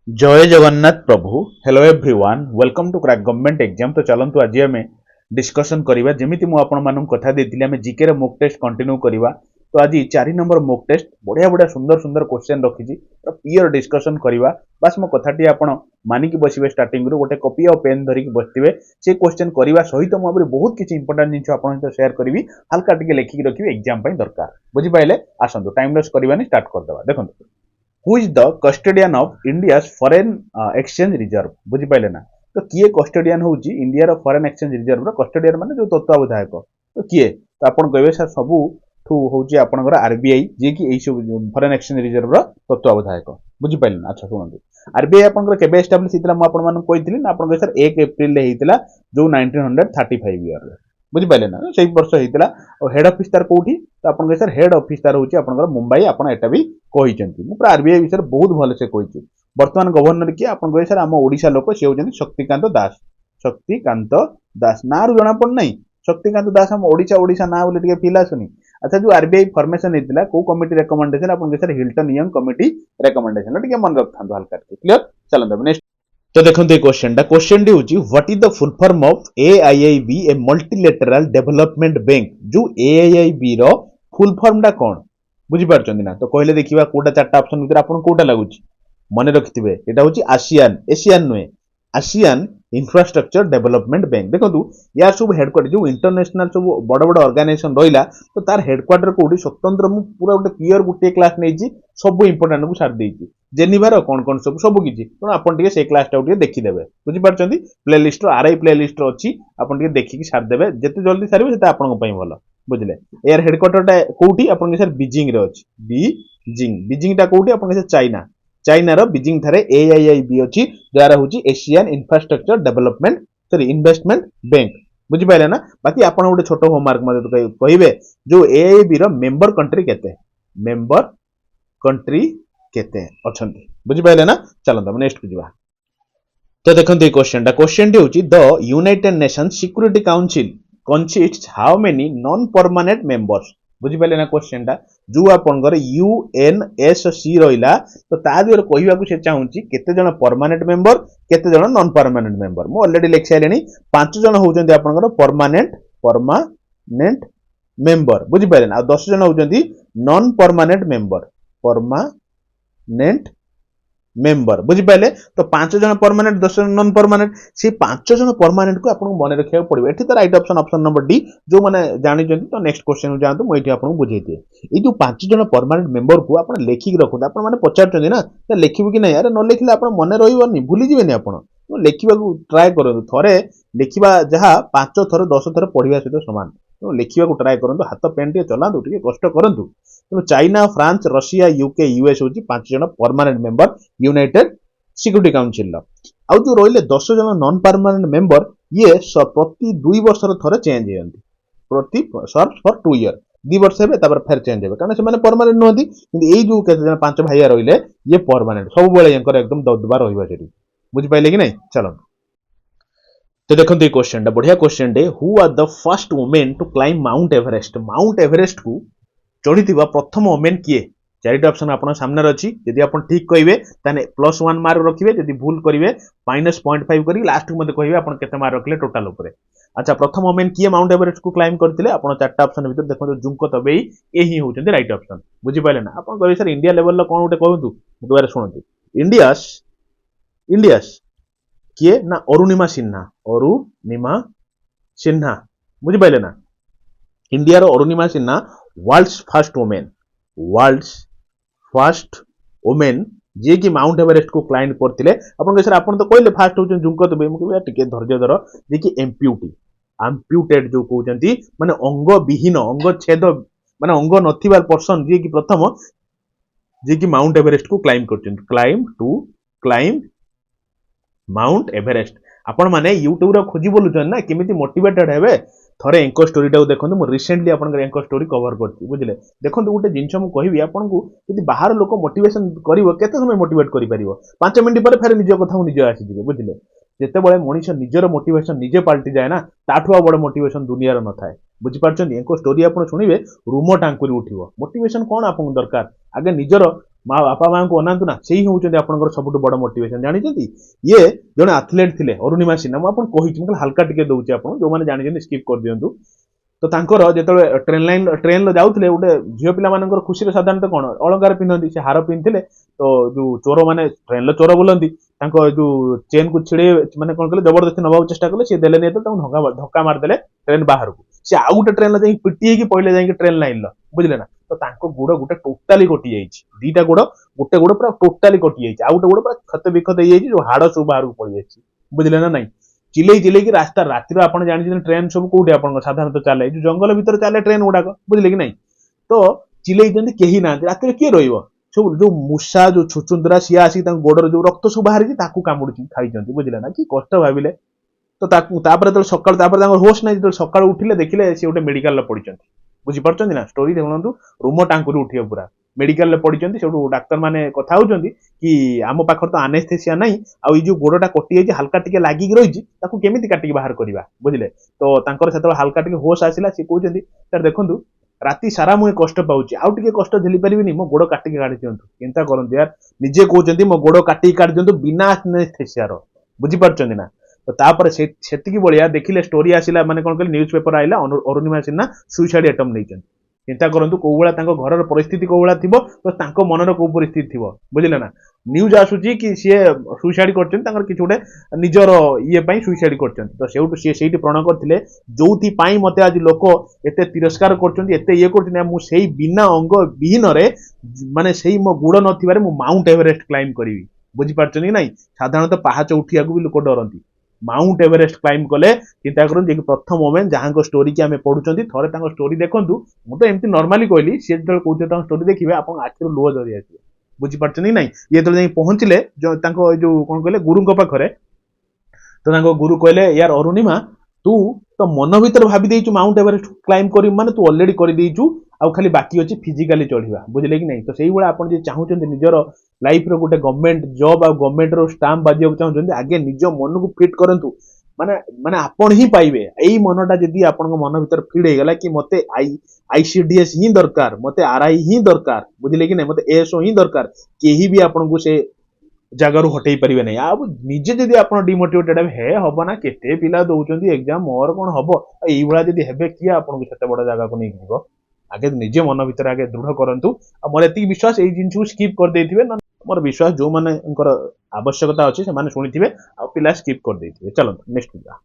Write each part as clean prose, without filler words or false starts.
जय जगन्नाथ प्रभु। Hello everyone, welcome to crack government exam. तो चलतु आज आम डिस्कसन करवा जमी मुझे कथा देती आम जीके रे मोक टेस्ट कंटिन्यू करवा। तो आज 4 नंबर मोक टेस्ट बढ़िया बढ़िया सुंदर सुंदर क्वेश्चन रखी क्लियर डिस्कसन करवा। बास मो कथाटी आपण मानिक बसवे स्टार्टिंग रू गोटे कॉपी और पेन धरिक बसवे से क्वेश्चन करवा सहित मुझे बहुत किसी इंपोर्टेंट जिन आप शेयर करी हल्का टिके लिखिक रखिए एग्जाम दरकार बुझिपारे। आसतु टाइम वेस्ट करवानी स्टार्ट करदे। देखो who is the custodian of India foreign exchange reserve बुझिपारे ना। तो किए कस्टोडियन हूँ India foreign exchange reserve custodian माने जो तत्वावधायक तो किए तो आप कहे सर सबू हूँ आपंकर आरबीआई जी कि सब फॉरेन एक्सचेंज रिजर्व तत्वावधायक बुझिपारे ना। अच्छा शुणु आरबीआई आपंकर केबे एस्टाब्लिश होता मुझे ना आप सर 1 एप्रिल होता जो 1935 ईयर बुझिपारे ना से वर्ष होता और हेड ऑफिस तार कौटी तो आप सर हेड ऑफिस तार हूँ आप मुंबई आप भी मुझे आरबीआई विषय बहुत भलसे कही। बर्तमान गवर्नर किए आप सर आम ओडिशा लोक सी होती शक्तिकांत दास। शक्तिकांत दास ना रू जना पड़ना शक्तिकांत दास आम ओडिशा ओडिशा ना बोले फिल आसुनी। अच्छा जो आरबीआई फॉर्मेशन होता कौ कमिटी रेकमेंडेशन आप sir Hilton young committee recommendation टे मन रखा हल्का क्लियर। चलते नेक्स्ट तो देखो ये क्वेश्चन टी हूँ what is the full form of AIIB A multilateral development bank. जो एआईआईबी रो फुल फॉर्म टा कौन बुझीपार ना। तो कहले देखा कोटा 4टा ऑप्शन भीतर आपन कोटा लगुच मन रखिथे एटा होची आसियान एशियान नुए आसियान इंफ्रास्ट्रक्चर डेवलपमेंट बैंक। देखो यार सब हेडक्वार्टर जो इंटरनेशनल सब बड़ बड़ ऑर्गेनाइजेशन रहिला तो तार हेडक्वार्टर कोठी स्वतंत्र मु पूरा गोटे क्लियर गोटे क्लास नहीं सब इंपोर्टेंट को छाड़ देछि जेनिवार कौन कौन सब किसी तेणु आप से क्लास टाइम देखीदे बुझीपार प्ले लिस्ट आरआई प्ले लिस्ट अच्छी आप देखिक छाड़देवे जिते जल्दी सारे से आपंपाई भल बुझे। यार हेडक्वार्टर कौटी आप सर बीजिंग रे अच्छी बीजिंग टा कौटी आप चाइना चाइना रो बीजिंग थारे एआईआईबी अच्छी जार हूँ Asian infrastructure development sorry investment bank बुझिपारे ना। बाकी आप गोटे छोट होमवर्क मत कहे जो एआईबी रो मेंबर कंट्री केते मेंबर कंट्री केते अछंती बुझिपारे ना। चलता नेक्स्ट को जावा। तो देखो क्वेश्चन टी हूँ the united nations security council consist how many non permanent members बुझिपारे ना। क्वेश्चन टा जो आपनकर यूएनएससी रहिला तो ता दियर कहबाकू से चाहूची केते जण परमानेंट मेंबर केते जण नॉन परमानेंट मेंबर मो ऑलरेडी लिख साइलेनी 5 जण होउचंदी आपनकर परमानेंट मेंबर बुझिपारे ना। 10 जण होउचंदी नॉन परमानेंट मेंबर बुझिपारे। तो 5 जण परमानेंट 10 जण नॉन परमानेंट से 5 जण परमानेंट को आपन मन रखिया पड़िबो। एठी तो राइट ऑप्शन नंबर डी जो माने जानि जंती। तो नेक्स्ट क्वेश्चन जांतु मो एठी आपन बुझेई दिए ए जो 5 जण परमानेंट मेंबर को आपन लेखिक रखु आपन माने पचारचंदी ना तो लेखिबो कि नै यार न लेखिले आपन मन रहिबोनी भूली जिवेनी आपन तो लेखिबाकू ट्राई करंतु थरे लेखिबा जहा 5 थर 10 थर पढिबा सहित समान तो लेखिबाकू ट्राई करंतु हाथ पेन टे चलांतु टिके कष्ट करंतु। तो China France Russia UK US होची 5 जण permanent member United security council आउ जो रहिले 10 जण नॉन परमानेंट मेंबर ये प्रति 2 वर्ष थरे चेंज होयंती प्रति सर्व फॉर 2 ईयर 2 वर्ष हेबे तापर फेर चेंज हेबे कारण से माने परमानेंट नहंती किंतु एई जो केते जण 5 भाइया रहिले ये परमानेंट सब बेले यंकर एकदम दबदबा रहिबा सेठी बुझि पाइले कि नै। चलो तो देखो ये क्वेश्चन टा बढ़िया क्वेश्चन टे who are the first women to climb mount Everest को चढ़ी प्रथम वुमेन किए 4टा ऑप्शन आपन सामने अछि यदि आपन ठीक कहिबे ताने +1 मार्क रखिबे यदि भूल करिवे -0.5 करी लास्ट को मते कहिबे आपन केते मार्क रखले टोटल ऊपर। अच्छा प्रथम वुमेन किए माउंट एवरेस्ट को क्लाइम करथिले आपन 4टा ऑप्शन भीतर देखो जुंको तबेई एही होउछन्ते राइट ऑप्शन बुझि पाइले ना। आपन कहि सर इंडिया लेवल ला कोन उठे कहंतु दुआरे सुनंतु इंडियास किए ना अरुणिमा सिन्हा बुझि पाइले ना। इंडिया रो Arunima Sinha world's first women जे कि माउंट एवरेस्ट को क्लाइंब करथिले आपन सर आपन तो कहले फर्स्ट होचन जुंको तबे मु कहबे टिके धैर्य धर जे कि एम्प्यूटेड जो कहउचंती माने अंग विहीन अंग छेद माने अंग नथिबार पर्सन जे कि प्रथम जे कि माउंट एवरेस्ट को क्लाइंब करचन क्लाइंब माउंट एवरेस्ट। आपण माने यूट्यूब रे खोजी बोलुचन ना केमिति मोटिवेटेड हेबे थरे एंकर स्टोरी टा देखो मु रिसेंटली आपन एंकर स्टोरी कवर करती बुझले। देखो गोटे जिनस मु कहबी आपन को यदि बाहर लोक मोटिवेशन करिवो केते समय मोटिवेट करि परिवो 5 मिनिट पर फेर निज कथा निज आसी दिबे बुझले। जेते बळे मनीष निजर मोटिवेशन निजे पाल्टी जाए ना ताठुआ बड़ मोटिवेशन दुनिया रे न थाए बुझि पारछन। एंकर स्टोरी आपन सुनिबे रूम टांकुरी उठिवो मोटिवेशन कोन आपन दरकार आगे निजर माँ बापा माँ को अनातु ना से ही होउछन्ती आपनकर सबुठु बड़ मोटिवेशन जानइछन्ती ये जने एथलीट थिले अरुणिमा सिन्हा म आपन कहिछि मतलब हल्का टिके दउछि आपन जो माने जानिछन्ती स्किप कर दियंतु तो तांकर जेतले ट्रेन जाउथले गोटे झियो पिला मानकर खुशी रे साधारणतः कोन अलंकार पिनंती से हार पिनथिले तो जो चोर माने ट्रेन चोर बुलंती तांको जो चेन को छिड़े माने कोन कले जबरदस्ती नबाउ चेष्टा कले से देले नै तो तांको धक्का मार देले ट्रेन बाहर को से आ गोटे ट्रेन जाई पिटी की पहिले जाई ट्रेन लाइन ल बुझले ना तो तांको गुड़ गोटे टोटाली कटि जाइछि दीटा गुड़ गोटे गुड़ पूरा टोटाली कटि जाइछि आ गोटे गुड़ पूरा खत बिखत होई जाइछि जो हाड़ सब बाहर को पड़ी जाइछि बुझले ना नहीं चिल्लई चिल्लई की रास्ता रातिर आप जानते ट्रेन सब कौटे आप साधारणतः चले जो जंगल भितर चले ट्रेन गुड़ाक बुझे कि नहीं तो चिल्लई कहीं ना रातिर किए सब जो मूषा जो छुचुंदरा सी आसिक गोड़र जो रक्त सब बाहर कामुड़ी खाई बुझे ना कि कष्ट भाविले तो सका होश ना जो सका उठिले देखिले सी गोटे मेडिकल पड़ते बुझीपार ना स्टोरी देखु रूम टांकुरी उठे पूरा मेडिकल पड़ते से डाक्तर मैंने कथा होती कि आम पाखर तो आनेस्थेसिया नहीं आ जो गोड़टा कटि जाइए हल्का टिके लागिक रही केमी काटिक बाहर करवा बुझे तो से हल्का टिके होश आसला सी कहते सर देखूँ राति सारा मुझे कष्ट पाऊँ आउ टे कष्ट झेली पारि मो गोड़ काटिक काढ़ी दिंतु चिंता करूँ यार निजे कहते मो गोड़ काटिक काढ़ी दिंतु बिना आनेस्थेसियार बुझीपार ना तो तापर सेतिकी बलिया देखिले स्टोरी आसिला माने कोन कहले न्यूज पेपर आइला अरुणिमा सिन्हा सुइसाइड अटेम्प्ट नैचन चिंता करंतु कोउला तांको घरर परिस्थिति कोउला थिबो तो तांको मनर को परिस्थिति थिबो बुझिले ना न्यूज आसुची कि सी सुइसाइड करछन तांकर किछ गोटे निजर ये पई सुइसाइड करछन तो सेउटु सी सेठी प्रण करथिले जोथि पई मते आज लोक एते तिरस्कार करछन एते ये करछन मु सेही बिना अंग विहीन रे माने सेही मो गुड़ नथिबारे मु माउंट एवरेस्ट क्लाइम करिवि बुझि पारछन कि नहीं साधारणतः पहाच उठिया को भी लोक डरंती माउंट एवरेस्ट क्लाइम कले चिंता करूँ जे प्रथम मोमेंट जहाँ स्टोरी की आम पढ़ुं थे स्टोरी देखूँ मुझे एमती नॉर्मली कहली सी जो कहते स्टोरी देखिए आप आखिर लुह झरी आस बुझीपार नहीं ये जो पहुंचले जो कौन कहले गुरु पाखे तो गुरु कहले यार अरुणिमा तू तो मन भर भाभी देचु माउंट एवरेस्ट क्लाइम कर माने तू ऑलरेडी कर देचु आउ खाली बाकी अच्छी फिजिकाली चढ़ा बुझे कि नहीं तो से भाई आप चाहते निजर लाइफ रो गोटे गवर्नमेंट जॉब आ गवर्नमेंट रो स्टाम्प बाजिया चाहते आगे निज मन को फिट करंतु माने माने आपण ही पाइबे एई मनटा जदी आपण मन भीतर फीड हो गला कि मते आईसीडीएस ही दरकार मते आरआई ही दरकार बुझले कि नहीं मते एएसओ ही दरकार केही भी आपण को से जगार हटई पारे ना अब निजे जदि आप डिमोटिवेटेड हे हम ना केते पिला दौरान एग्जाम मोर कौन हम ये जदि हे किए आपको से बड़ जगह को नहीं जीव आगे निजे मन भीतर आगे दृढ़ करूँ मोर एति विश्वास ये जिन स्किप कर देथिबे ना मोर विश्वास जो माने आवश्यकता अच्छी से शुणी आ पिला स्किप कर देथिबे चलो नेक्स्ट जा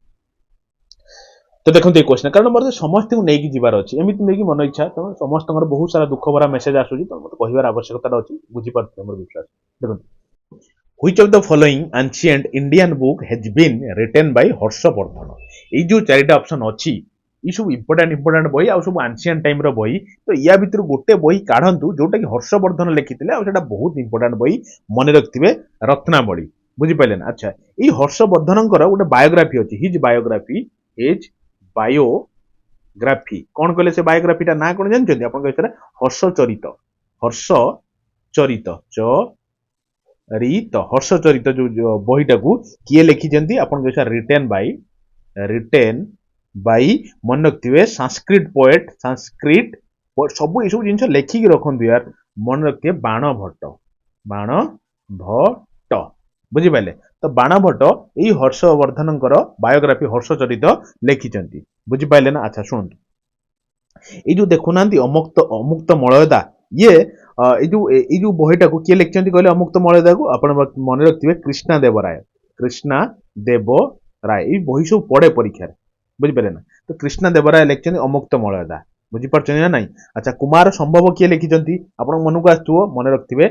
तो देखो ये क्वेश्चन कारण मोर समस्त को लेकिन जीवार अच्छी एमती नहीं मन इच्छा तो समस्त बहुत सारा दुख भरा मेसेज आसूँ तो मतलब कहबार आवश्यकता अच्छी बुझीपार मोर विश्वास देखो Which of the following ancient Indian book has been written by Harshvardhan ये जो चारिटा ऑप्शन अच्छी ये सब इंपोर्टेंट बही आ सब एंशिएंट टाइम रो बही तो या भितर गोटे बही काढंतु जोटा कि हर्षवर्धन लिखिथिले आ सेटा बहुत इंपोर्टेंट बही मन रखिथिबे रत्नावली बुझी पाइले ना अच्छा ये हर्षवर्धनकर गोटे बायोग्राफी अछि हिज बायोग्राफी कोन कहले से बायोग्राफीटा ना कोन जानछथि आपन कहथरा हर्षचरित हर्षचरित जो बहीटा को किए लिखिं आप रिटेन बाई मन रखिए संस्कृत पोएट सब ये सब जिन लेखिक रखु यार मन रखिए बाण भट्ट बुझिपारे तो बाण भट्ट यही हर्षवर्धन बायोग्राफी हर्षचरित लिखिं बुझिपारे ना अच्छा शुणु ये जो देखुना अमुक्त मलयदा ये जो बहीटा को किए लिखिं कहले अमुक्त मलयदा को आप मन रखिए कृष्णा देव राय ये बही सब पड़े परीक्षा बुझिपारे ना तो कृष्णा देव राय लिखिं अमुक्त मलयदा बुझीपार ना नहीं अच्छा कुमार संभव किए लिखिं आप मन को आसो मन रखिए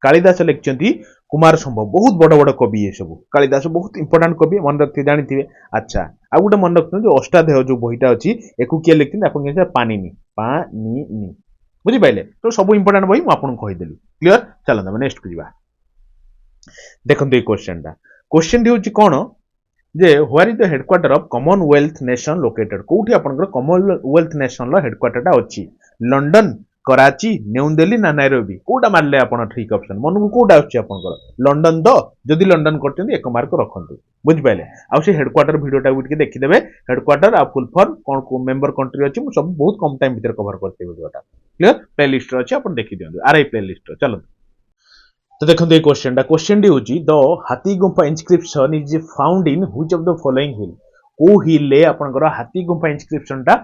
कालिदास लिखिं कुमार संभव बहुत बड़ बड़ कवि ये सब कालिदास बहुत इंपोर्टेंट कवि मन रखिए जानी अच्छा आ गोटे मन रखते जो अष्टाध्याय जो बहीटा अच्छी एक किए लिखिं आप पानी बुझिपारे तो सब इंपोर्टेंट बही मुझे कहीदेली क्लीयर चलता मैं नेक्स्ट को जा देखो ये क्वेश्चन हूँ कौन जे where is the headquarter of Commonwealth nation located कोठी आपनकर कॉमनवेल्थ नेशन लो हेडक्वार्टरटा अछि लंडन कराची न्यू दिल्ली ना नायरोबी कोटा मारले आपन ठीक ऑप्शन मन को कोटा अछि आपनकर लंडन दो जदि लंडन करचंदी एक मार्क रखंतु बुझ पाइले आ से हेडक्वार्टर वीडियोटा उठके देखि देबे हेडक्वार्टर आ फुल फॉर्म कोन को मेंबर कंट्री अछि सब बहुत कम टाइम भीतर कवर करते वीडियोटा क्लियर प्लेलिस्ट अच्छे आप देखी दिखाँ आरआई प्लेलिस्ट चलो तो देखो ये क्वेश्चन टी होची the Hathi Gumpha inscription is found in which of the following hill को हिल ले आपनकर हाथी गुंफा इनस्क्रिप्शन टा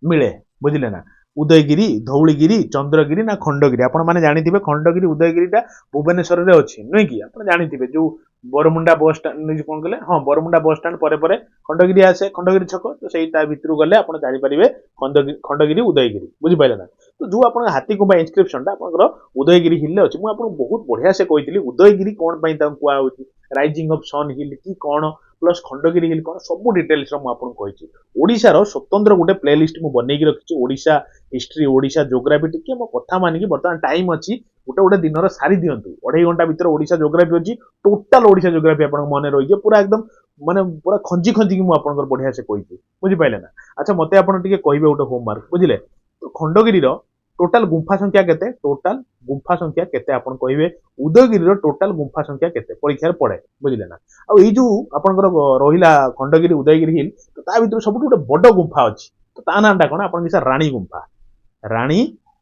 मिले बुझिले ना उदयगिरी धौलीगिरी चंद्रगिरी ना खंडगिरी आपण माने जानिथिबे खंडगिरी उदयगिरीटा भुवनेश्वर रे अछि नै कि आपण जानिथिबे जो बरमुंडा बस स्टैंड कोन कहले हां बरमुंडा बस स्टैंड परे परे खंडगिरी आसे खंडगिरी छक तो सेटा भितरु गले आपण जानि परिबे खंडगिरी उदयगिरी बुझि पाइले ना तो जो आपण हाथी गुंफा इनस्क्रिप्शन टा आपनकर उदयगिरी हिल ले अछि मु आपण बहुत बढ़िया से कहितली उदयगिरी कोन पई ता कुआ होछि राइजिंग ऑफ सन हिल की कोन प्लस खंडगिरी हिल कोन सब डिटेल्स रो मु आपण कहिछि ओडिसा रो स्वतंत्र गुटे प्लेलिस्ट मु बनै कि रखिछि ओडिसा हिस्ट्री ओडिसा जोग्राफी टिके मो कथा मानिकी बर्तमान टाइम अछि गोटे गोटे दिन सारी दिंतु 2.5 घंटा भीतर ओडिसा जोग्राफी अछि टोटल ओडिसा जोग्राफी आपन मने रहिजे पूरा एकदम माने पूरा खंजी खंजी कि मु आपन बढ़िया से कहिछि बुझि पाइले ना अच्छा मते आपन टिके कहिबे गोटे होमवर्क बुझिले तो खंडगिरी रो टोटल गुंफा संख्या केते टोटल गुंफा संख्या केते आपन कहिबे उदयगिरी रो टोटल गुंफा संख्या केते परीक्षा रे पड़े बुझिले ना आ एई जो आपनकर रहिला खंडगिरी उदयगिरी हिल तो ता भीतर सबटु गोटे बड़ गुंफा अछि तो ता नामटा कोन आपन किसा रानी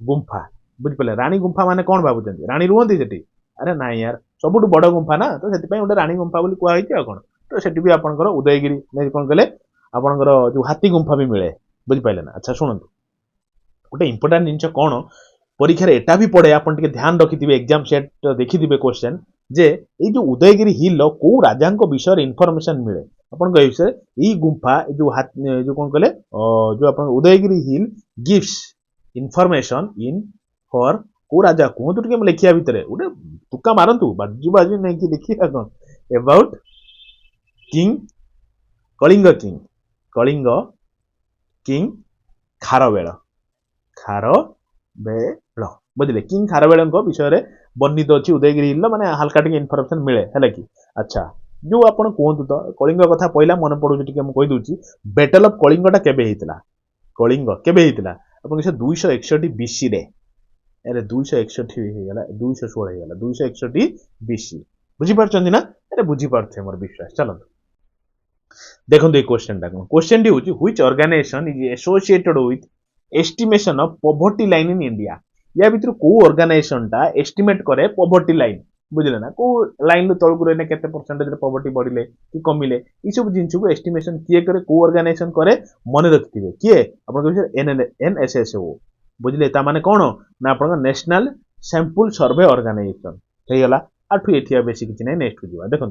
गुंफा बुझि पले रानी गुंफा माने कोन भाबुचंदी रानी रुहंती सेठी अरे ना यार सबटु बड़ गुंफा ना तो सेति पई गोटे रानी गुंफा बोली कुआ होइछि आ कोन तो सेठी भी आपनकर उदयगिरी नै कोन कहले आपनकर जो हाथी गुंफा भी मिले बुझि पाइले ना अच्छा सुनंतु गोटे इंपोर्टेंट जिनस कौन परीक्षा एटा भी पड़े आप ध्यान रखिथे एग्जाम सेट देखिथे क्वेश्चन जे ये जो उदयगिरी हिल को राजा विषय इनफॉरमेशन मिले अपन विषय ये गुंफा जो जो कौन कहले जो आप उदयगिरी हिल गिव्स इनफॉरमेशन इन फॉर को राजा कहतु टे लिखिया भितर गोटे तुका मारतु बाजू बाजू नहीं कि देखिए कौन about king Kalinga king Kharavela Kharavela बुझे किंग खारवेल विषय वर्णित अच्छी उदयगिरी हिल माने हल्का टे इनफॉरमेशन मिले है कि अच्छा जो आप कहतु तो कलिंग कथा पहला मन पड़ू टे कहीदे बैटल ऑफ कलिंगटा केबे हेतिला कलिंग केबे हेतिला अपन 261 बीसी रे अरे 261 हेगला 216 हेगला 261 बीसी बुझी पारछन ना अरे बुझी पारथे मोर विश्वास चलो देखो ये क्वेश्चन टी होची which organization is associated with estimation of poverty line in India या भीतर को ऑर्गेनाइजेशन टा एस्टिमेट करे पॉवर्टी लाइन बुझले ना को लाइन लो तळकु रहने केते परसेंटेज रे पॉवर्टी बढ़िले कि कमिले ई सब जिंस को एस्टिमेशन किए करे को ऑर्गेनाइजेशन करे मन रखथिबे किए अपन कहै एनएसएसओ बुझले ता माने कोन ना अपन नेशनल सैंपल सर्वे ऑर्गेनाइजेशन हे गला आठु एथिया बेसी किछ नै नेक्स्ट जिवा देखो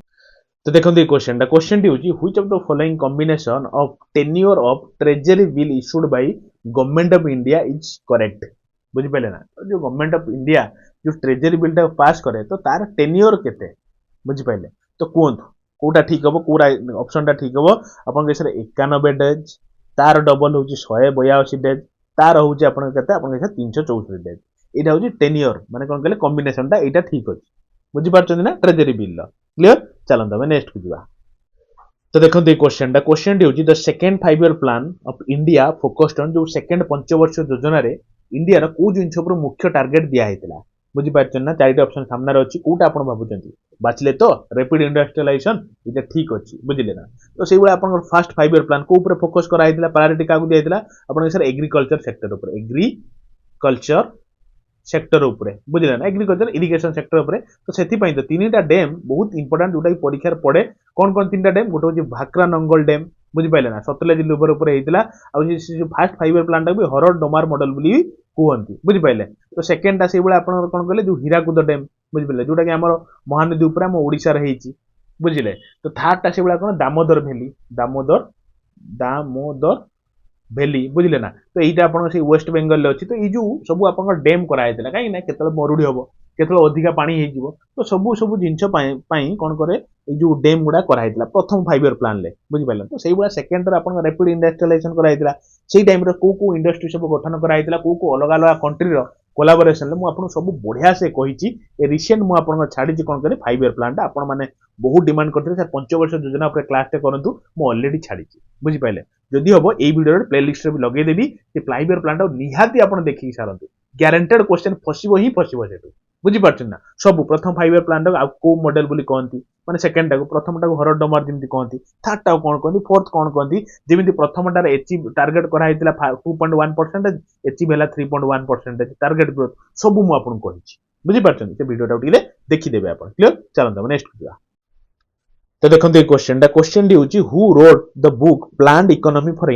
तो देखो ये क्वेश्चन टी होची which of the following combination of tenure of treasury bill issued by government of India is correct बुझि पले ना जो गवर्नमेंट ऑफ इंडिया जो ट्रेजरी बिल टा पास करे तो तार टेन्योर केते बुझि पले तो कोंत कोटा ठीक हबो कोरा ऑप्शन टा ठीक हबो अपन केसरे 91 डेज तार डबल होची 182 डेज तार होची अपन केते अपन केसे 364 डेज एटा होची टेन्योर माने कोन कहले कॉम्बिनेशन टा एटा ठीक अछि बुझि पारछन ना ट्रेजरी बिल क्लियर चलंत हमें नेक्स्ट को जिवा तो देखो ये क्वेश्चन टी होची the second 5 year plan of India focused on जो सेकंड पंचवर्ष योजना रे इंडिया रो को जिंस पर मुख्य टार्गेट दिया हेतिला बुझि पारछन ना चारिटा ऑप्शन सामने रे अछि कोटा आपण भाबुचंती बाचले तो रैपिड इंडस्ट्रियलाइजेशन इटा ठीक अछि बुझिले ना तो सेइ बळे आपण फर्स्ट 5 ईयर प्लान को ऊपर फोकस करा हेतिला प्रायोरिटी कागु दिया हेतिला आपण सर एग्रीकल्चर सेक्टर ऊपर एग्रीकल्चर सेक्टर उपरे बुझिले ना एग्रीकल्चर इरिगेशन सेक्टर उपरे तो सेति पई तो तीनटा डैम बहुत इंपोर्टेंट जोटा परीक्षा रे पड़े कोन कोन तीनटा डैम गोटे होची भाकरा नंगल डैम बुझि पाइले ना सतलेज रिवर ऊपर हेतिला आ जो फर्स्ट 5 ईयर प्लान टा भी हरर डोमार मॉडल बोली कहंती बुझि पाइले तो सेकंड टा सेइ बळे आपण कोन कहले जो हीराकुद डैम बुझि पाइले जोटा कि हमर महानदी ऊपर हम ओडिसा रे हेची बुझिले तो थर्ड टा सेइ बळे कोन दामोदर वैली दामोदर वैली बुझिले ना तो एटा आपण से वेस्ट बेंगल अछि तो ई जो सब आपण डैम करा हेतिला काई ना केतल मरुडी हबो केतल अधिका पानी हे जिवो तो सब जिंस पई कोन करे ए जो डैम गुडा करा हेतिला प्रथम 5 ईयर प्लान ले बुझि पाइला तो सेइ बळा सेकंड रे आपण रैपिड इंडस्ट्रियलाइजेशन करा हेतिला सेइ टाइम रे को इंडस्ट्री सब गठन करा हेतिला को अलग अलग कंट्री रो कोलैबोरेशन ले मु आपण सब बढ़िया से कहिची ए रिसेंट मु आपण छाडी छी कोन करे 5 ईयर प्लान टा आपण माने बहुत डिमांड करथि सर पंचवर्ष योजना ऊपर क्लास टे करंतु मु ऑलरेडी छाडी छी बुझि पाइले जदि हबो ए वीडियो रे प्लेलिस्ट रे भी लगे देबी कि 5 ईयर प्लान टा निहाती आपण देखि सारंतु गारंटेड क्वेश्चन फसिबो सेटू बुझि पारछन ना सब प्रथम 5 ईयर प्लान टा को मॉडल बोली कहंती माने सेकेंड टाको प्रथम टाको हरड डमर जेमति कहती थर्ड टाको कोन कहती फोर्थ कोन कहती जेमति प्रथम टार अचीव टार्गेट करा हैतिला 2.1% अचीव हैला 3.1% टार्गेट ग्रोथ सब मु आपन कहिछि बुझि पारछन से वीडियो टा उठिले देखि देबे आपन क्लियर चलन नेक्स्ट वीडियो तो देखो ये क्वेश्चन डी होची who wrote the book planned economy for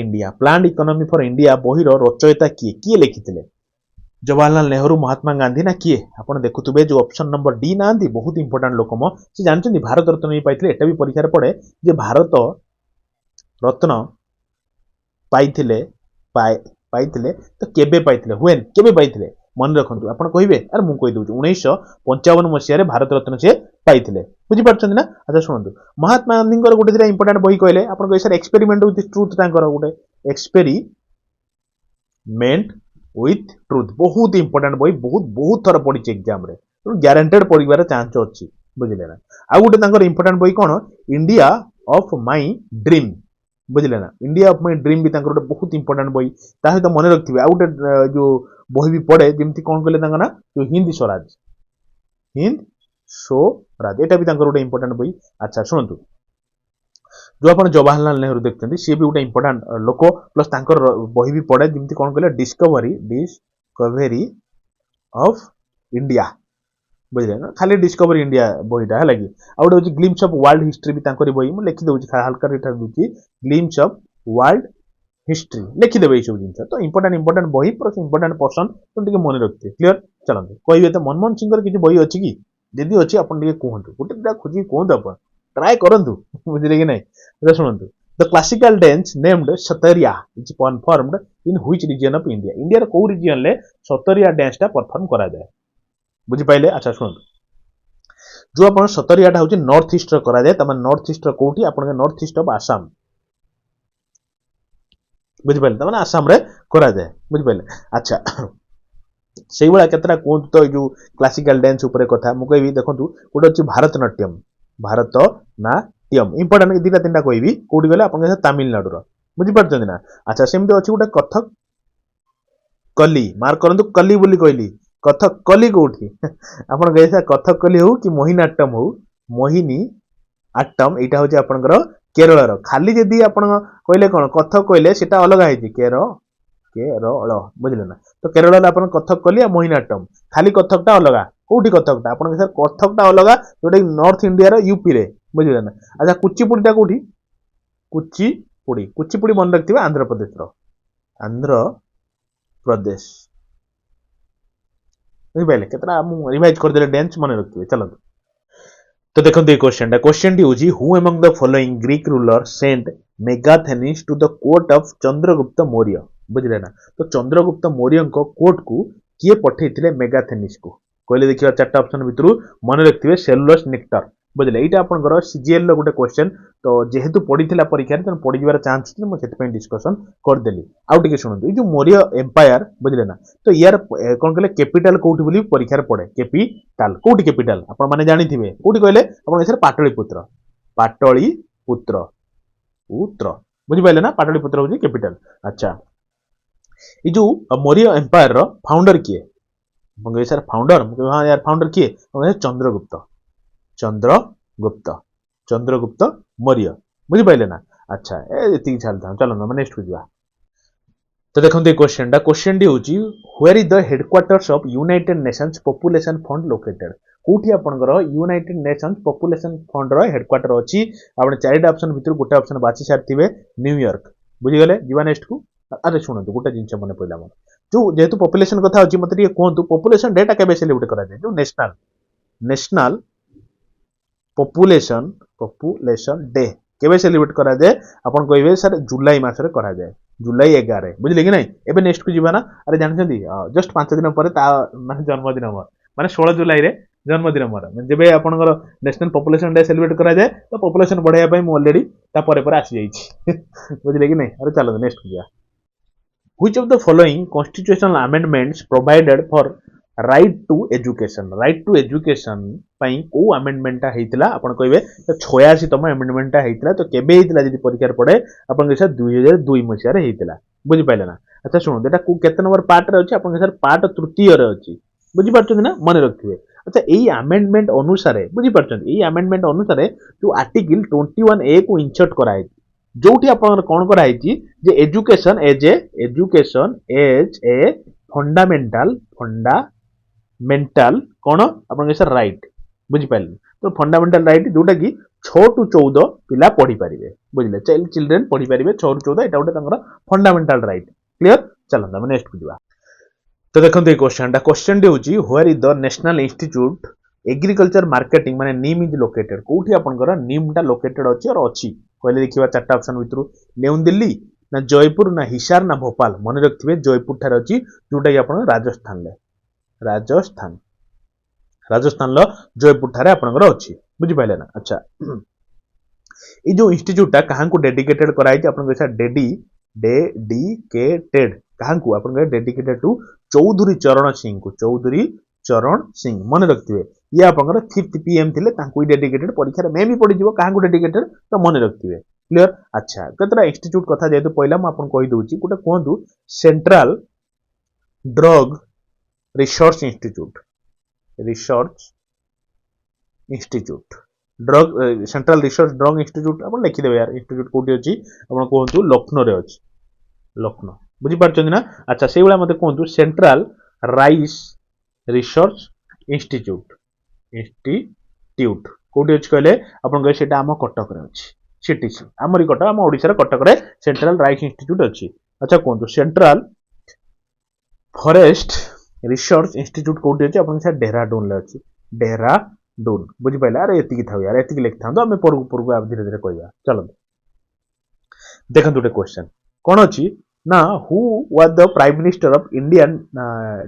India बहिर रचयिता किए लिखिथिले जवाहरलाल नेहरू महात्मा गांधी ना किए आपण देखुथुबे जो ऑप्शन नंबर डी ना बहुत इंपोर्टेंट लोक म से जानछन भारत रत्न नहीं पाइथिले एटा भी परीक्षा पड़े जे भारत रत्न पाइथिले पाइथिले तो केबे पाइथिले व्हेन केबे पाइथिले मन रखंतु आपण कहिबे अरे मु कहि दउछु 1955 मसिया रे भारत रत्न से पाइथिले बुझि पारछन ना अच्छा सुनंतु महात्मा गांधी को गोटे दिरा इंपोर्टेंट बही कहले आपण कहि सर एक्सपेरिमेंट विथ ट्रुथ तांकर गोटे एक्सपेरिमेंट विथ ट्रुथ बहुत इंपोर्टेंट बही बहुत थर पड़ी एग्जाम रे ग्यारंटेड पड़िबार चांस अछि बुझिले ना आ गोटे तांकर इंपोर्टेंट बही कोन इंडिया ऑफ माय ड्रीम बुझिले ना इंडिया ऑफ माय ड्रीम भी तांकर गोटे बहुत इंपोर्टेंट बही ता सहित मन रखथिबे आ गोटे जो बही भी पड़े जेमति कोन कहले तांकर ना जो हिंद स्वराज एटा भी तांकर गोटे इंपोर्टेंट बही अच्छा सुनंतु जो अपन जवाहरलाल नेहरू देखते सी भी गोटे इंपोर्टेंट लोक प्लस तांकर बही भी पड़े जमी कौन कहले डिस्कवरी ऑफ इंडिया बुझे ना खाली डिस्कवरी इंडिया बहीटा है लगी आ गोटे हूँ ग्लिम्स ऑफ वर्ल्ड हिस्ट्री भी तांकर बही मुझे लिखि दूसरी हल्का दूसरी ग्लिम्स ऑफ वर्ल्ड हिस्ट्री लिखिदेवे सब जिन तो इंपोर्टेंट बही प्लस इंपोर्टेंट पर्सन तुम टे मन रखिए क्लीयर चलते कहे तो मनमोहन सिंह किसी बही अच्छी कि जदि अच्छी आप कहतु गोटे खोजी कहतु आप ट्राए करंतु बुझिले कि नहीं शुणु the classical dance named Sattriya is performed in which region of India India रो को रीजन ले सतरिया डांस टा परफॉर्म करा जाए बुझि पाइले अच्छा शुणु जो अपन सतरिया टा होची नॉर्थ ईस्ट रो करा जाए तमा नॉर्थ ईस्ट रो कोठी अपन के नॉर्थ ईस्ट ऑफ आसाम बुझि पाइले तमा आसाम रे करा जाए बुझि पाइले अच्छा सेही वाला केतरा कोन तो जो क्लासिकल डांस ऊपर कथा मु कहबी देखंतु गोटे अछि भारतनाट्यम इंपोर्टेंट दीटा तीन कहबी कौटी गले आप तमिलनाडु बुझीपार ना अच्छा सेमती अच्छी गोटे कथक कली मार्क करंतु कली बोली कहली कथक कली कौटी आप कथक कली हो कि मोहिनीअट्टम हो मोहिनी आट्टम यहाँ हूँ आपंकर केरल खाली जदि आप कहले कौन कथक कहले सीटा अलग है केरल बुझे ना तो केरल आप कथक कली मोहिनीअट्टम खाली कथकटा अलग कौटी कथकटा आप कथकटा अलग जोटा नॉर्थ इंडिया रो यूपी रे बुझे ना अच्छा कुचिपुड़ीटा कौटी कुचिपुड़ी मन रखिए आंध्र प्रदेश बुझिपारे केतरा रिवाइज करदे डांस मन रखिए चलते तो देखो ये क्वेश्चन टी होची who among the following Greek ruler sent Megasthenes to the court of Chandragupta Maurya बुझले ना तो चंद्रगुप्त मौर्य कोर्ट को किए पठेइथिले मेगाथेनिस को कहले देखिए चारटा ऑप्शन भितर मन रखिए सेलुलस नेक्टर बुझले यहाँ आपंकर सीजीएल गोटे क्वेश्चन तो जेहेतु पड़ीला परीक्षा तेना पड़ जावर चान्स अच्छी मुझे डिस्कसन करदेली आउ टे शुणु जो मौर्य एम्पायर बुझले ना तो यार कौन कहले कैपिटल कौटी बोली परीक्षा पड़े कैपिटल कौटी कैपिटल आप मैंने जानी थे कौटी कहले आप पाटलिपुत्र बुझिपारे ना पाटलिपुत्र हूँ कैपिटल अच्छा ये जो मौर्य एम्पायर फाउंडर किए सर फाउंडर हाँ यार फाउंडर किए चंद्रगुप्त मौर्य बुझिपारे ना अच्छा ये चलता चलो नेक्स्ट को जा तो देखो ये क्वेश्चन टी होची where is the headquarters of United Nations population fund located कोठी आपनकर यूनाइटेड नेशंस पॉपुलेशन फंड रो हेडक्वार्टर अछि आपन चारिटा ऑप्शन भितर गोटे ऑप्शन बाछि सारथिबे न्यूयॉर्क बुझि गेले जीवा नेक्स्ट को अरे सुनंतु गोटे जिंस मने पहिला मन जो जेहेतु पॉपुलेशन कथा अछि मते टिके कोंतु पॉपुलेशन डेटा केबे सेलिब्रेट करा जाय जो नेशनल पॉपुलेशन डे केबे सेलिब्रेट करा जाए आपन कहबे सर जुलाई मास रे करा जाए जुलाई 11 बुझले कि नहीं एबे नेक्स्ट को जीवा ना अरे जानछंती जस्ट 5 दिन पर ता माने जन्मदिन मोर माने 16 जुलाई रे जन्मदिन मोर जेबे आपनकर नेशनल पॉपुलेशन डे सेलिब्रेट करा जाए तो पॉपुलेशन बढ़ाया पई मु ऑलरेडी ता परे आसी जाईछि बुझले कि नहीं अरे चलो नेक्स्ट को जीवा which of the following constitutional amendments provided for right to education पई को अमेंडमेंटा हेतिला आपण कहबे 86तम अमेंडमेंटा हेतिला तो केबे हेतिला जदी परीक्षा पड़े आपण के सर 2002 मसिया रे हेतिला बुझि पाइले ना अच्छा सुनो एटा को केते नंबर पार्ट रे अछि आपण के सर पार्ट तृतीय रे अछि बुझि पारछन ना मन रखिबे अच्छा यही आमेंडमेंट अनुसार बुझी पार्छन यही आमेंडमेंट अनुसार जो आर्टिकल 21A को इंसर्ट कराई जोटी आपन कोन कराई जे एजुकेशन एज ए फंडामेंटल कौन आपन सर राइट बुझी पाइल तो फंडामेंटल राइट जोटा कि 6 टू 14 पिला पढ़ी पारिबे बुझिले चाइल्ड चिल्ड्रेन पढ़ी पारिबे 6 टू 14 एटा गोटे तांकर फंडामेंटल राइट क्लियर चलंदा हम नेक्स्ट को जिबा तो देखंतु ए क्वेश्चन डी होची where is the national institute agriculture marketing माने नीम इज लोकेटेड कोठी आपनकर नीम टा लोकेटेड अछि और अछि कहले देखिबा चारटा ऑप्शन भितरु न्यू दिल्ली ना जयपुर ना हिसार ना भोपाल मन रखथिबे जयपुर ठार अछि जोटा कि आपन राजस्थान लो जयपुर ठारे आपनकर अछि बुझि पाइले ना अच्छा ए जो इंस्टीट्यूट टा कहां को डेडिकेटेड कराई कि आपन कैसा डेडिकेटेड कहां को आपन डेडिकेटेड टू चौधरी चरण सिंह मन रखथिबे ये आपनकर 5th PM थिले तांको डेडिकेटेड परीक्षा में भी पड़ी जिवो कहां को डेडिकेटेड तो मन रखथिबे क्लियर अच्छा केतरा इंस्टीट्यूट कथा जेतु पहिला म आपन कहि दोची गोटे कोहंतु central drug research institute drug central research drug institute अपन लिखि देबे यार इंस्टीट्यूट कोठी अछि अपन कोहंतु लखनऊ रे अछि लखनऊ बुझी पारछन ना अच्छा सेइ वाला मते कोहंतु सेंट्रल राइस रिसर्च इंस्टीट्यूट कोठी अछि कहले अपन कहे सेटा हम कटक रे अछि सीटीसी हमरी कटक हम ओडिसा रे कटक रे सेंट्रल राइस इंस्टीट्यूट अछि अच्छा कोहंतु सेंट्रल फॉरेस्ट रिसर्च इंस्टीट्यूट कोठी अछि अपन से देहरादून ले अछि देहरादून बुझी पाइला अरे एति की थाउ यार एति की लिख थांदो हम परगु आप धीरे धीरे कहया चलो देखंतु टे क्वेश्चन कोन अछि ना who was the prime minister of Indian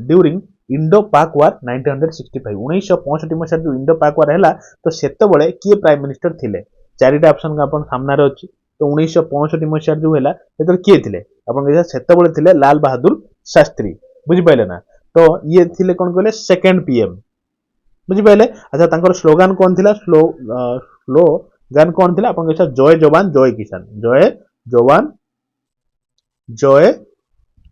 during Indo पाक वार 1965 1965 मसिया जो इंडो पाक वार हैला तो सेते बळे किए प्राइम मिनिस्टर थिले चारिटा ऑप्शन का अपन सामना रे अछि तो 1965 मसिया जो हैला सेते किए थिले अपन के सेते बळे थिले लाल बहादुर शास्त्री बुझी पाइले ना तो ये थिले कोन कहले सेकंड पीएम बुझी पाइले अच्छा तांकर स्लोगन कोन थिला स्लोगन कोन थिला अपन के जय जवान जय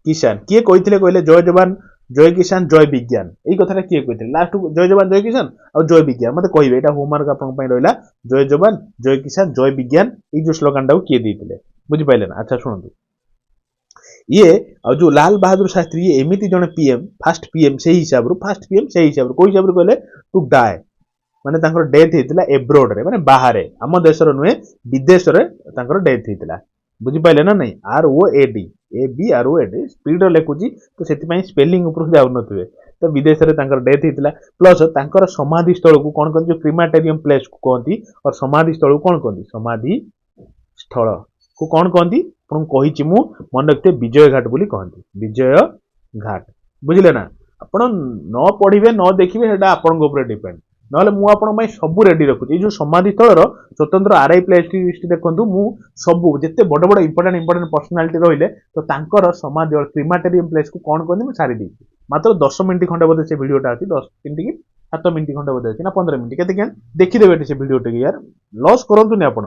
किसान किए कहिथिले कहले जय जवान जय किसान जय विज्ञान एई कथाटा किए कहिथिले लास्ट जय जवान जय किसान और जय विज्ञान मते कहिबे एटा होमवर्क आपन पई रहला जय जवान जय किसान जय विज्ञान ए जो स्लोगन टा किए देथिले बुझी पाइले ना अच्छा सुनंतु ये और जो लाल बहादुर शास्त्री ये एमिति जने पीएम फर्स्ट पीएम से हिसाब रो फर्स्ट पीएम से हिसाब रो कोई हिसाब रो कहले टू डाई माने तांकर डेथ हेतिला एब्रोड रे माने बाहर हम देश रो नुए विदेश रे तांकर डेथ हेतिला बुझी पाइले ना नहीं ROAD ABROAD स्पीड रो लेखुची तो सेति पई स्पेलिंग ऊपर जाउ नथुवे तो विदेश रे तांकर डेथ हेतिला प्लस तांकर समाधि स्थल को कोन कोन जो क्रिमाटोरियम प्लेस को कहंती और समाधि स्थल को कोन कहंती समाधि स्थल को कोन कहंती आपण कहिछि मु मन रखते विजय घाट बोली कहंती विजय घाट बुझिले ना आपण न पढिबे न देखिबे सेटा आपण को ऊपर डिपेंड नले मु आपण पई सब रेडी रखुछि जो समाधि स्थल रो स्वतंत्र आरआई प्लेस लिस्ट देखंतु मु सब जत्ते बड बड इंपोर्टेंट पर्सनालिटी रहिले तो तांकर समाधि और क्रिमाटोरियम प्लेस को कोन कहंती मु सारी दी मात्र 10 मिनिट खंडे बदे से वीडियोटा अछि 10 मिनिट की 7 मिनिट खंडे बदे अछि ना 15 मिनिट केते केन देखि देबे से वीडियोटा के यार लॉस करंतु नि आपण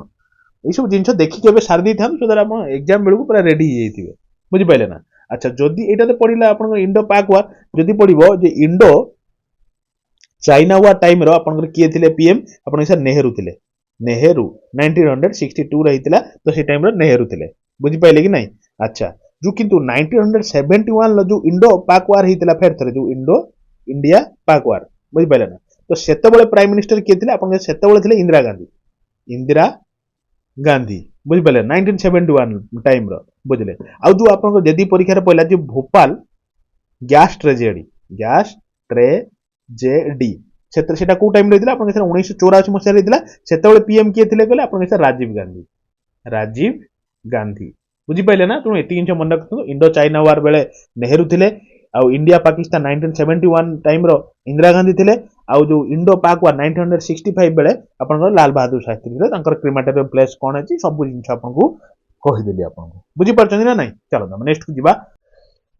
ये सब जिनस देखि केबे सारी दी थाम सो आप एग्जाम बेलू पूरा रेडी हो जाइए बुझी पाइले ना अच्छा जदि एटा पढ़िला आपन इंडो पाक वार जदि पढ़िबो जे इंडो चाइना वार टाइम रो आपन किए थिले पीएम आपन सर नेहरू 1962 रहितला तो से टाइम रो नेहरू थिले बुझी पाइले कि नहीं अच्छा जो किंतु 1971 लो जो इंडो पाक वार हितला फेर थरे जो इंडो इंडिया पाक वार बुझी पाइले ना तो सेते बळे प्राइम मिनिस्टर किए थिले आपन सेते बळे थिले इंदिरा गांधी बुझी पाले 1971 टाइम रो बुझले आ जो आपन जदी परीक्षा रे पहिला जो भोपाल गैस ट्रेजेडी क्षेत्र सेटा को टाइम रहितला आपन 1984 मसिया रहितला सेते बळे पीएम किए थिले कहले आपन राजीव गांधी बुझी पाइले ना तुम एति इंच मन रखतो इंडो चाइना वार बेले नेहरू थिले आ इंडिया पाकिस्तान 1971 टाइम रो इंदिरा गांधी थिले आ जो इंडो पाक वार 1965 बेले आपन लाल बहादुर शास्त्री रे तांकर क्रिमाटोरियम प्लेस कोन अछि सब जिंस आपन को कहि देली आपन को बुझी परछन ना नहीं चलो हम नेक्स्ट को जिबा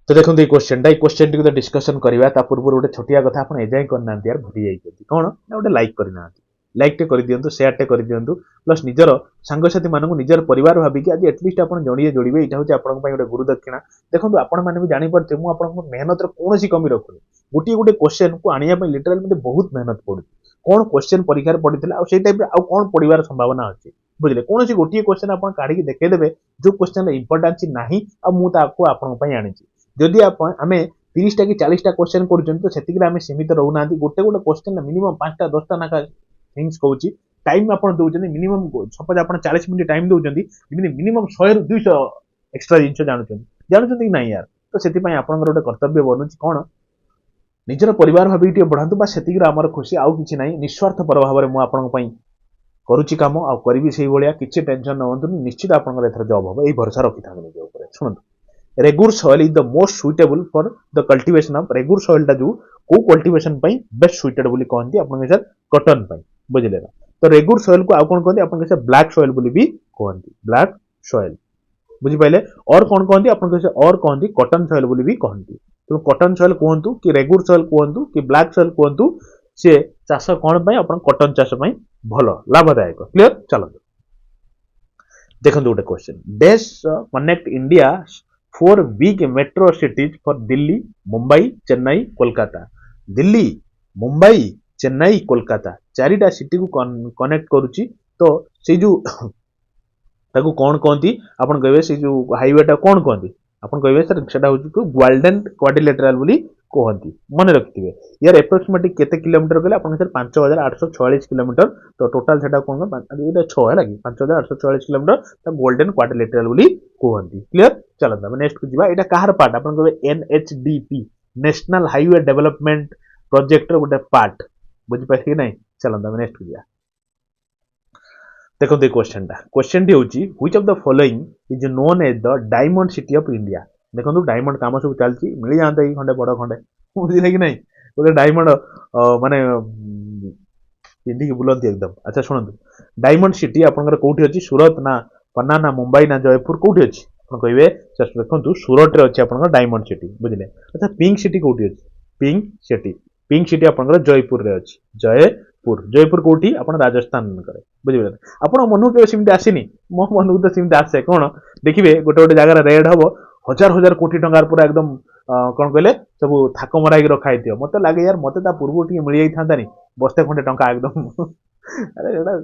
तो देखो ये क्वेश्चन टी तो डिस्कशन करबा ता पूर्व गोटे छोटिया कथा आपन एजाय करना यार भूली जाई कोन ना गोटे लाइक करना लाइक टे कर दियंतु शेयर टे कर दियंतु प्लस निजर सांगसाथी मानक निजर परिवार भाबिकी आज एटलिस्ट आपण जणिए जोड़िबे एटा होची आपण पई गोटे गुरु दक्षिणा देखंतु आपण माने भी जानि परते मु आपण मेहनत रे कोनोसी कमी रखुनी गोटे गोटे क्वेश्चन को आनिया पई लिटरली मते बहुत मेहनत पड़ी कोन क्वेश्चन परीक्षा रे पड़िथिला आ सेई टाइप रे आ कोन पड़िवार संभावना अछि बुझले कोनोसी गोटे क्वेश्चन आपण काढी के देखे देबे जो क्वेश्चन रे इंपोर्टेंस नाही आ मु ताको आपण पई आनिछि जदि आपण हमें 30 टा कि 40 टा क्वेश्चन करूछन तो सेतिक रे हमें सीमित रहउना गोटे गोटे क्वेश्चन मिनिमम 5 टा 10 टा नाका थिंग्स कहूची टाइम आपण दउचनी मिनिमम सपोज आपण 40 मिनिट टाइम दउचंदी मिनिमम 100 रु 200 एक्स्ट्रा जिंस जानुचंदी कि नाही यार तो सेति पई आपनकर गोटे कर्तव्य बनुची कोन निजर परिवार भाबी टे बढ़ांतु बा सेतिक रे हमर खुशी आउ किछि नाही निस्वार्थ पर भाव रे मु आपन पई करूची काम आ करबी सेही भलिया किछि टेंशन न होंतु निश्चित आपनकर एथर जॉब हो एई भरोसा रखि थांगे निज ऊपर सुनंतु regur soil is the most suitable for the cultivation of regur soil टा जो को कल्टीवेशन पई बेस्ट सुइटेड बोली कहंती आपन के सर कॉटन पई बुझिले ना तो रेगुर सॉइल को आ कोन कहंती आपन के सर ब्लैक सॉइल बोली भी कहंती ब्लैक सॉइल बुझि पाइले और कोन कहंती आपन के सर और कहंती कॉटन सॉइल बोली भी कहंती तो कॉटन सॉइल कहंतु कि रेगुर सॉइल कहंतु कि ब्लैक सॉइल कहंतु से चाष कोन पई आपन कॉटन चाष पई भलो लाभदायक क्लियर चलो देखंतु गोटे क्वेश्चन देश connect India 4 big metro cities for Delhi Mumbai Chennai Kolkata Delhi Mumbai Chennai Kolkata चारिटा सिटी को कनेक्ट करूची तो से जो ताको कोन कहंती आपण कहबे से जो हाईवे टा कोन कहंती आपण कहबे सर सेटा होची को गोल्डन क्वाड्रिलेटरल बोली कहंती मन रखिथिबे यार एप्रोक्सीमेटली केते किलोमीटर कहले आपण सर 5846 किलोमीटर तो टोटल सेटा कोन एटा 6 है लागी 5846 किलोमीटर तो गोल्डन क्वाड्रिलेटरल बोली कहंती क्लियर चलो हम नेक्स्ट को जीवा एटा कहार पार्ट आपण कहबे NHDP national highway development project रो गोटे पार्ट बुझि पाइ कि नै चलो हम नेक्स्ट को जीवा देखो दे क्वेश्चन टी होची which of the following is known as the diamond city of India देखो डायमंड काम सब चलची मिली जाता कि खंडे बड़ खंडे बुझिले कि नै गोटे डायमंड माने पिंडी के बुलंती एकदम अच्छा सुनंतु डायमंड सिटी आपनकर कोठी अछि सूरत ना पन्ना ना मुंबई ना जयपुर कोठी अछि आपण कहबे जस्ट देखंतु सूरत रे अछि आपनकर डायमंड सिटी बुझिले अच्छा पिंक सिटी कोठी अछि पिंक सिटी आपनकर जयपुर रे अछि जयपुर कोठी आपण राजस्थान करे बुझिले आपण मनु के सिमते आसीनी मो मनु तो सिमते आसे कोन देखिबे गोटे गोटे जगह रेड हबो हजार हजार कोटी टंकार पूरा एकदम कोन कहले सब थाक मराई रखा हितियो मते लागे यार मते ता पूर्व टी मिल जाई थांतानी बस्ते खंडे टंका एकदम अरे एडा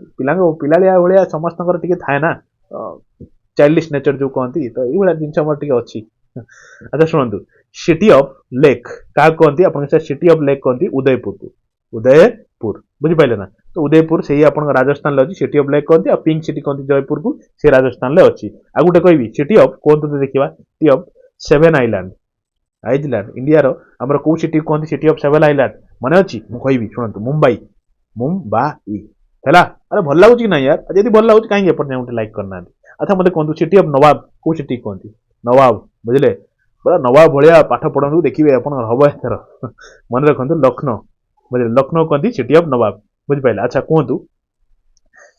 पिलालिया भलिया समस्तकर टिके थाए ना चाइल्डिश नेचर जो कहंती तो ई भलिया जिंस हमर टिके अछि अच्छा सुनंतु सिटी ऑफ लेक का कहंती अपन से सिटी ऑफ लेक कहंती उदयपुर बुझि पाइले ना तो उदयपुर से अपन राजस्थान ले अछि सिटी ऑफ लेक कहंती आ पिंक सिटी कहंती जयपुर को से राजस्थान ले अछि आ गुटे कहबी सिटी ऑफ कहंतु तो देखिबा city of seven island India रो हमर को सिटी कहंती सिटी ऑफ सेवन आइलैंड माने अछि मु कहबी सुनंतु मुंबई हैला अरे भल लागु कि ना यार यदि भल लागु काहे एपर ने लाइक करना अच्छा मते कहंतु सिटी ऑफ नवाब को सिटी कहंती नवाब बुझले बड़ा नवाब भलिया पाठ पढंतु देखिबे अपन हबो एथर मन रखंतु लखनऊ बुझले लखनऊ कहंती सिटी ऑफ नवाब बुझ पाइला अच्छा कहंतु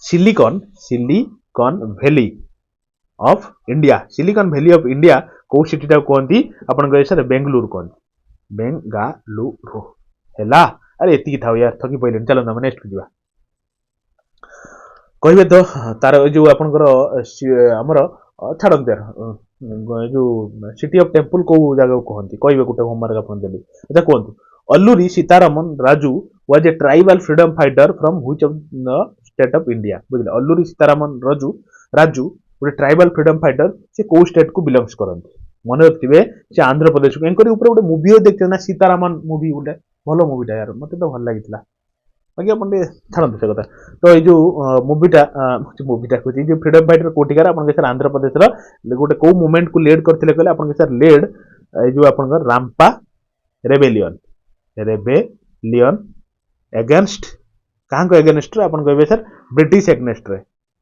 सिलिकॉन वैली ऑफ इंडिया को सिटी टा कहंती अपन गए सर बेंगलुरु कहंती बेंगालुरु हैला अरे एति थाउ यार थकी पइले चलो ना नेक्स्ट जीवा कहबे तो तार जो आपनकर हमर छाड़न देर जो सिटी ऑफ टेंपल को जगह कहंती कहबे गुटे होमवर्क आपन देली अच्छा कहंतु Alluri Sitaraman Raju was a tribal freedom fighter from which of the state of India बुझले अल्लूरी सीतारामन राजू गोटे ट्राइबल फ्रीडम फाइटर से को स्टेट को बिलोंग्स करंती मन रखिबे से आंध्र प्रदेश को एनकरी ऊपर गोटे मूवी देखते ना सीतारामन मूवी गोटे भलो मूवीटा यार मते तो भल लागितला बाकी अपन छाड़ते से कथा तो ये जो मूवीटा कहते जो फ्रीडम फाइटर कोटिकार अपन सर आंध्र प्रदेश गोटे को मूवमेंट को लीड करथिले कहले अपन सर लीड जो अपन रामपा रेबेलियन एगेंस्ट कहाँ को एगेंस्ट अपन कहबे सर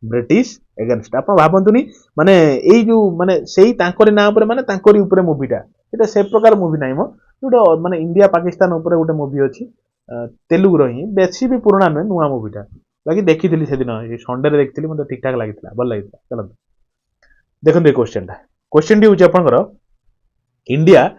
ब्रिटिश एगेंस्ट अपन भाबंतुनी माने एई जो माने सेही तांकरी ना ऊपर माने तांकरी ऊपर मूवीटा एटा से प्रकार मूवी नाही मो जोटा माने इंडिया पाकिस्तान ऊपर गोटे मूवी अछि तेलुगु रही बेसी भी पुराना नुहे नुआ मूवीटा बाकी देखी से दिन संडे रे देखी मतलब ठीक ठाक लगी भल लगी चलो देखते क्वेश्चन टी हूँ आपंकर India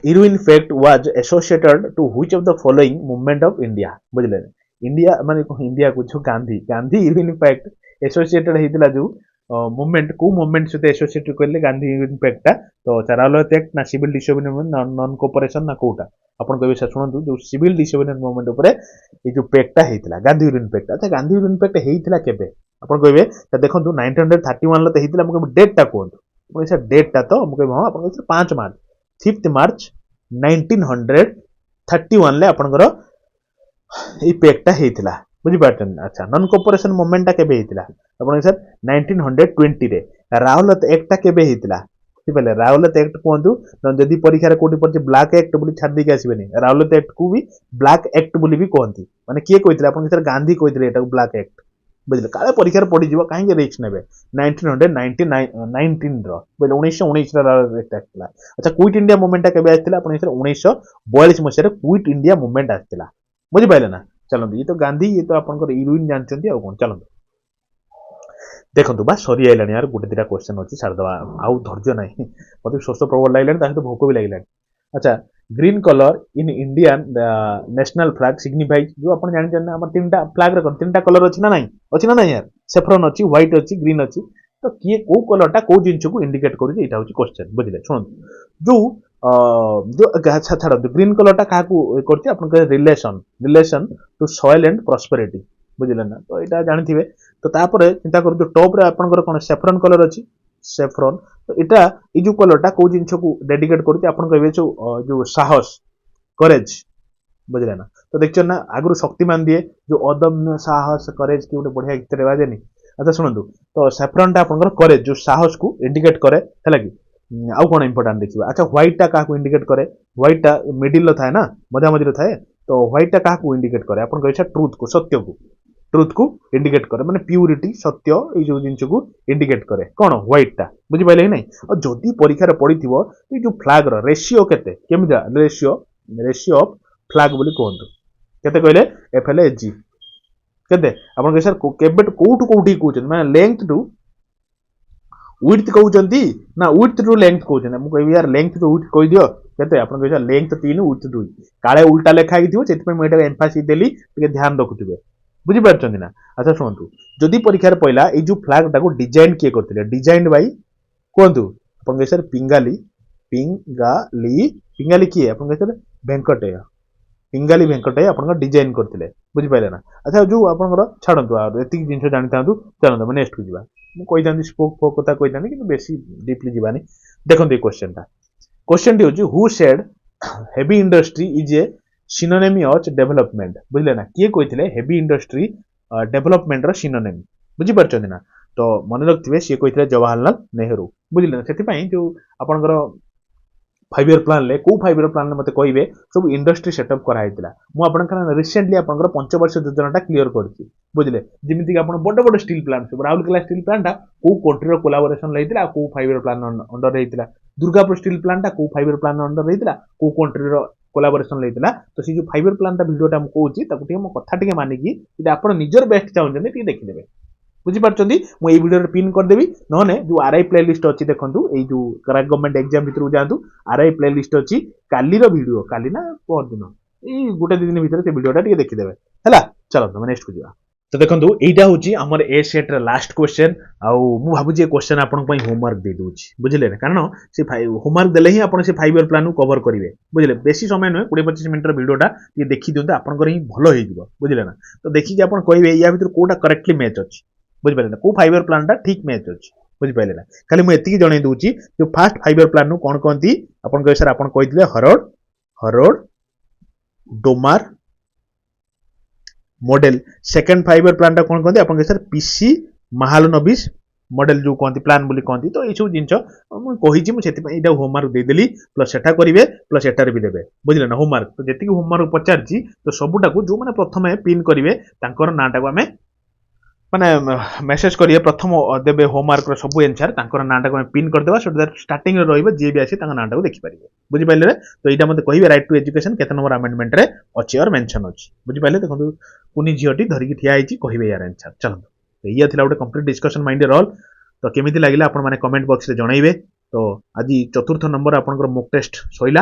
Irwin pact was associated to which of the following movement of India बुझले इंडिया माने इंडिया को जो गांधी गांधी इम्पैक्ट एसोसिएटेड हेतिला जो मूवमेंट को मूवमेंट सहित एसोसिएटेड करले गांधी इम्पैक्ट तो चारावल एक्ट ना सिविल डिसोबिडियंस नॉन कोऑपरेशन ना कोटा आपण कहबे से सुनंतु जो सिविल डिसोबिडियंस मूवमेंट ऊपर ए जो पैक्टा हेतिला गांधी इम्पैक्ट अच्छा गांधी इम्पैक्ट हेतिला केबे आपण कहबे त देखंतु 1931 ल त हेतिला मके डेट टा कोंतु आपण से डेट टा तो मके हां आपण 5 मार्च 5th मार्च 1931 ले आपणकर এই পেকটা হেইতিলা বুঝি পারছেন আচ্ছা নন কোঅপারেশন মুভমেন্টটা কেবে হেইতিলা আপন স্যার 1920 রে রাওলাত একটা কেবে হেইতিলা বুঝি পালে রাওলাত एक्ट কোনদু যদি পরীক্ষারে কোটি পড়ছে ব্ল্যাক एक्ट বলি ছাড় দিকে আসবেনি রাওলাত एक्ट কু বি ব্ল্যাক एक्ट বলি বি কোনতি মানে কিয়ে কইতিলা আপন স্যার গান্ধী কইতিলে এটা ব্ল্যাক एक्ट বুঝলে কালে পরীক্ষারে পড়ি যাব কাহিকে রিস্ক নেবে 1919 র বলে 1919 র একটা আসলা আচ্ছা কুইট ইন্ডিয়া মুভমেন্টটা কেবে আসতিলা আপন স্যার 1942 মସିହାରେ কুইট ইন্ডিয়া মুভমেন্ট আসতিলা বুঝি পাইলে না चलते ये तो गांधी ये तो आपंकर इरुइन जानते कौन चलते देखो बा सरी आईला यार गोटे दुटा क्वेश्चन अच्छी छाड़दे आउ धैर्य ना मत शोष प्रबल लगे सहित भोक भी लगे अच्छा green colour in Indian national flag signifies जो आप जानते तीन फ्लैग तीन कलर अच्छी ना ना यार सेफ्रन अच्छी व्हाइट अच्छी ग्रीन अच्छी तो किए कौ कलरटा कौ जिन को इंडिकेट कर क्वेश्चन बुझे शुणु जो जो छाड़ ग्रीन कलरटा क्या कर relation relation to soil and prosperity बुझिले ना तो यहाँ जानते तो तापर चिंता कर टॉप रे आपनकर कोन सेफ्रन कलर अच्छी सेफ्रन तो इटा ये जो कलरटा कौ जिन को डेडिकेट कर जो साहस करेज बुझिले ना तो देखिए ना आगु शक्तिमान दिए जो अदम्य साहस करेज की गोटे बढ़िया गीत रे देनी अच्छा शुणु तो सेफ्रनटा आपनकर करेज जो साहस को इंडिकेट करे है कि आउ कौन इंपोर्टाट देखा अच्छा व्हाइट टा क्या इंडिकेट करे व्हाइट टा मिडिल थाए ना मझा मझी थाए तो व्हाइट टा क्या इंडिकेट करे अपन कह ट्रुथ को सत्य को इंडिकेट करे माने प्यूरिटी सत्य ये जो जिन को इंडिकेट करे कौन व्हाइट टा बुझी पाइले कि नहीं और जदि परीक्षा पड़ी ये जो फ्लैग रेशियो केते केमिता रेशियो रेशियो ऑफ फ्लैग बोली कहंतु केते कहले FLAG केते अपन कह सर केबे कोठु कोठी कहउछन माने लेंथ टू विड्थ कहउछंती ना विड्थ टू लेंथ कहउछन मु कहबी यार लेंथ टू विड्थ कहि दियो केते अपन कह लेंथ 3 विड्थ 2 काळे उल्टा लेखा हिथिबो सेति पे एटा एम्फासिस देली टिके ध्यान रखुथिबे बुझी पारछंती ना अच्छा सुनतु जदि परीक्षा रे पहिला ए जो फ्लैग टाको डिजाइन किए करथिले डिजाइन बाय कोंतु अपन कह सर पिंगाली किए अपन कह सर वेंकटेय पिंगाली वेंकटेय अपन डिजाइन करथिले बुझी पाइले ना अच्छा जो अपन छाड़ंतु आ एति जिंस जानि थांतु चलंतु हम नेक्स्ट को जिबा मु कहि दांती स्पोक फोक कथा कहि दांती कि बेसी डीपली जिबानी देखंतु ए क्वेश्चन टी होची who said heavy industry is a synonym of development बुझले ना किए कहिथिले हेवी इंडस्ट्री डेवलपमेंट रो सिनोनिम बुझी परछंती ना तो मन रखथिबे से कहिथिले जवाहरलाल नेहरू बुझले ना सेति पई जो आपनकर 5 ईयर प्लान ले को 5 ईयर प्लान मते कहिबे सब इंडस्ट्री सेटअप करा हितला मु आपनकर रिसेंटली आपनकर 5 वर्ष योजनाटा क्लियर करछि बुझले जेमिति कि आपण बड़ बड़ स्टील प्लांट सब राउरकेला स्टील प्लांटा को कंट्री रो कोलैबोरेशन लेहितला को 5 ईयर प्लान अंडर रहितला दुर्गापुर स्टील प्लांटा को 5 ईयर प्लान अंडर रहितला को कंट्री रो कोलैबोरेशन लेहितला तो से जो 5 ईयर प्लान ता वीडियोटा हम कहूची ताको टिके मो कथा टिके मानिकी इटा आपण निजर बेस्ट चाहउछन टिके देखि देबे बुझी पारछंती मु ए वीडियो रे पिन कर देबी नने जो आरआई प्लेलिस्ट अछि देखंतु ए जो क्रैक गवर्नमेंट एग्जाम भितर जांतु आरआई प्लेलिस्ट अछि काली रो वीडियो काली ना पर दिन ए गोटे दिन भितर से वीडियोटा टिके देखि देबे हला चलो हम नेक्स्ट को जिवा तो देखंतु एटा होची हमर ए सेट रे लास्ट क्वेश्चन आउ मु भाबु जे क्वेश्चन आपन पई होमवर्क दे दोची बुझले ना कारण से होमवर्क देले ही आपन से 5 ईयर प्लान को कवर करिवे बुझले बेसी समय न 20-25 मिनिट रो वीडियोटा ये देखि दियंतु आपन कर ही भलो हे जिवो बुझले ना तो देखि कि आपन कहबे या भितर कोटा करेक्टली मैच अछि बुझ पाइले ना को 5 ईयर प्लान टा ठीक मैच अछि बुझ पाइले ना खाली मु एति जणै दोची जो फर्स्ट 5 ईयर प्लान नु कोन कोनती आपन कह सर आपन कहितले Harrod Domar model second 5 year plan टा कोन कोनती आपन कह सर पीसी महालनोबिस मॉडल जो कोनती प्लान बोली कोनती तो ए सब जिंस मु कहिची मु सेति एटा होमवर्क दे देली प्लस सेटा करिवे प्लस सेटा रे भी देबे बुझले ना होमवर्क तो जेति होमवर्क पचारची तो सबुटा को जो माने प्रथमे पिन करिवे तांकर नाटा को हमें माने मेसेज करिए प्रथम देबे होमवर्क रो सब आंसर तांकर नाटा को पिन कर देबा सो दैट स्टार्टिंग रे रहइबे जे भी आसी तांकर नाटा को देखि परिबे बुझि पाइले तो एटा मते कहिबे राइट टू एजुकेशन केते नंबर अमेंडमेंट रे अछि और मेंशन अछि बुझि पाइले देखंतु कुनी जियोटी धरि कि ठिया आइछि कहिबे यार आंसर चलो तो ये थिला गोटे कंप्लीट डिस्कशन माइंड रोल तो केमिति लागिला आपण माने कमेंट बॉक्स रे जणाइबे तो आज चतुर्थ नंबर आपनकर मॉक टेस्ट सइला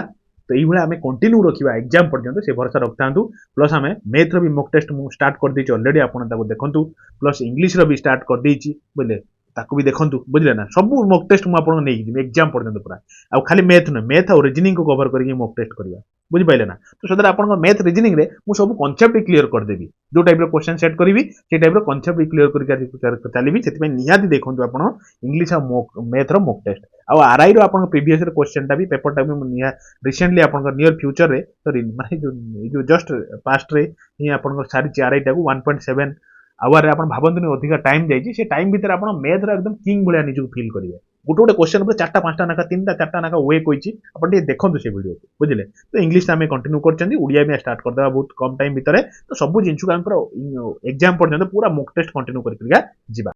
तो ये आम कंटिन्यू रखा एग्जाम पर्यंत से भरोसा रखता प्लस आम मैथ भी मॉक टेस्ट मुझे स्टार्ट कर देती ऑलरेडी आपको देखूँ प्लस इंग्लिश भी स्टार्ट कर देती बुझे ताकू भी देखूँ बुझे ना सब मॉक टेस्ट मुझे नहीं एग्जाम पर्यंत पूरा आ खाली मैथ नुहे मैथ और रिजनिंग को कवर करके मॉक टेस्ट करवा बुझिपारे ना तो सदा आप मैथ रिजनिंग रे मु सब कनसेप्ट क्लियर करदेवी जो टाइप क्वेश्चन सेट करी से टाइप कनसेप्ट क्लियर कर चलिए से निहाती देखो आप इंग्लिश और मैथ रो मॉक टेस्ट आ आरआई रो आप प्रीवियस क्वेश्चन टा भी पेपर टा भी रिसेंटली आप नियर फ्यूचर रे सॉरी माने जो जस्ट पास्ट रे ही आप सारी आरआई टा को 1.7 आवर आप भावतु अधिक टाइम जाइए से टाइम भितर आप मैथ एकदम किंग भाया निजक फिल करेंगे गोटे गोटे क्वेश्चन पर 4टा 5टा नाका 3टा 4टा नाका वे कही आप देखो से वीडियो को बुझे तो इंग्लिश आम कंटिन्यू कर स्टार्ट करदे बहुत कम टाइम भितर तो सब जिन को एग्जाम पर्यंत पूरा मॉक टेस्ट कंटिन्यू कर